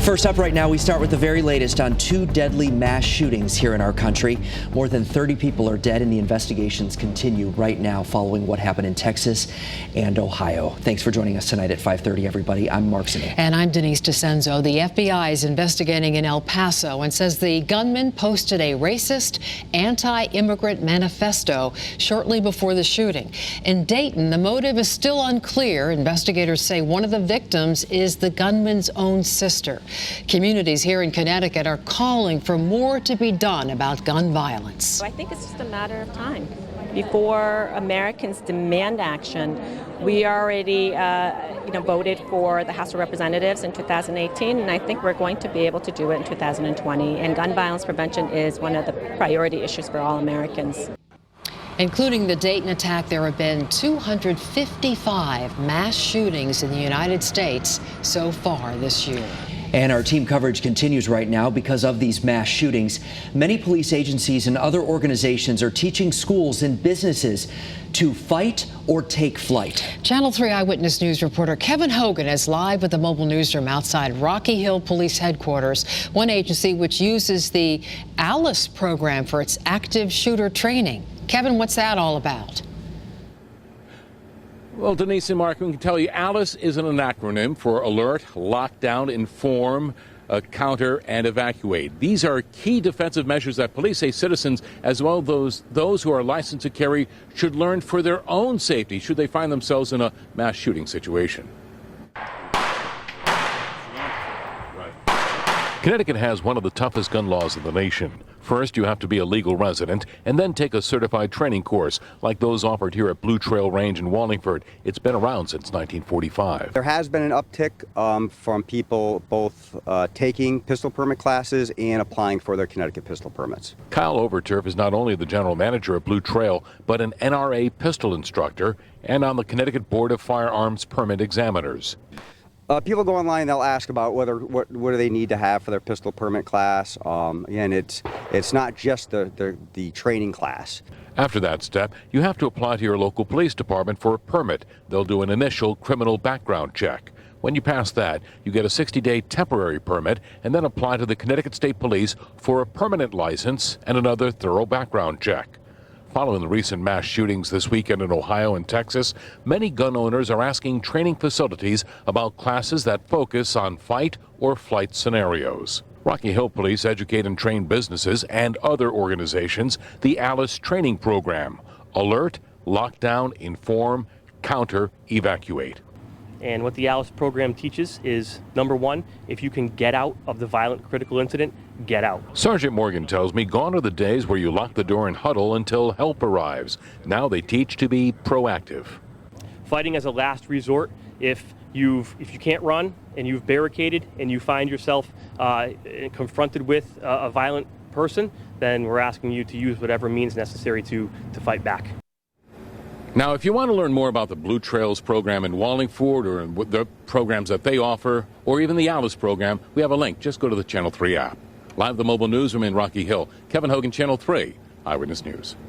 First up right now, we start with the very latest on two deadly mass shootings here in our country. More than 30 people are dead, and the investigations continue right now following what happened in Texas and Ohio. Thanks for joining us tonight at 5:30, everybody. I'm Mark Zane. And I'm Denise DeCenzo. The FBI is investigating in El Paso and says the gunman posted a racist, anti-immigrant manifesto shortly before the shooting. In Dayton, the motive is still unclear. Investigators say one of the victims is the gunman's own sister. Communities here in Connecticut are calling for more to be done about gun violence. I think it's just a matter of time before Americans demand action. We already voted for the House of Representatives in 2018, and I think we're going to be able to do it in 2020. And gun violence prevention is one of the priority issues for all Americans. Including the Dayton attack, there have been 255 mass shootings in the United States so far this year. And our team coverage continues right now because of these mass shootings. Many police agencies and other organizations are teaching schools and businesses to fight or take flight. Channel 3 Eyewitness News reporter Kevin Hogan is live with the mobile newsroom outside Rocky Hill Police Headquarters, one agency which uses the ALICE program for its active shooter training. Kevin, what's that all about? Well, Denise and Mark, we can tell you ALICE is an acronym for Alert, Lockdown, Inform, Counter, and Evacuate. These are key defensive measures that police say citizens, as well as those who are licensed to carry, should learn for their own safety should they find themselves in a mass shooting situation. Connecticut has one of the toughest gun laws in the nation. First, you have to be a legal resident and then take a certified training course like those offered here at Blue Trail Range in Wallingford. It's been around since 1945. There has been an uptick from people both taking pistol permit classes and applying for their Connecticut pistol permits. Kyle Overturf is not only the general manager of Blue Trail, but an NRA pistol instructor and on the Connecticut Board of Firearms Permit Examiners. People go online, they'll ask about what do they need to have for their pistol permit class. Again, it's not just the training class. After that step, you have to apply to your local police department for a permit. They'll do an initial criminal background check. When you pass that, you get a 60-day temporary permit and then apply to the Connecticut State Police for a permanent license and another thorough background check. Following the recent mass shootings this weekend in Ohio and Texas, many gun owners are asking training facilities about classes that focus on fight or flight scenarios. Rocky Hill Police educate and train businesses and other organizations the ALICE training program: Alert, Lockdown, Inform, Counter, Evacuate. And what the ALICE program teaches is, number one, if you can get out of the violent critical incident, get out. Sergeant Morgan tells me gone are the days where you lock the door and huddle until help arrives. Now they teach to be proactive. Fighting as a last resort, if you can't run and you've barricaded and you find yourself confronted with a violent person, then we're asking you to use whatever means necessary to fight back. Now, if you want to learn more about the Blue Trails program in Wallingford or the programs that they offer, or even the ALICE program, we have a link. Just go to the Channel 3 app. Live the mobile newsroom in Rocky Hill. Kevin Hogan, Channel 3 Eyewitness News.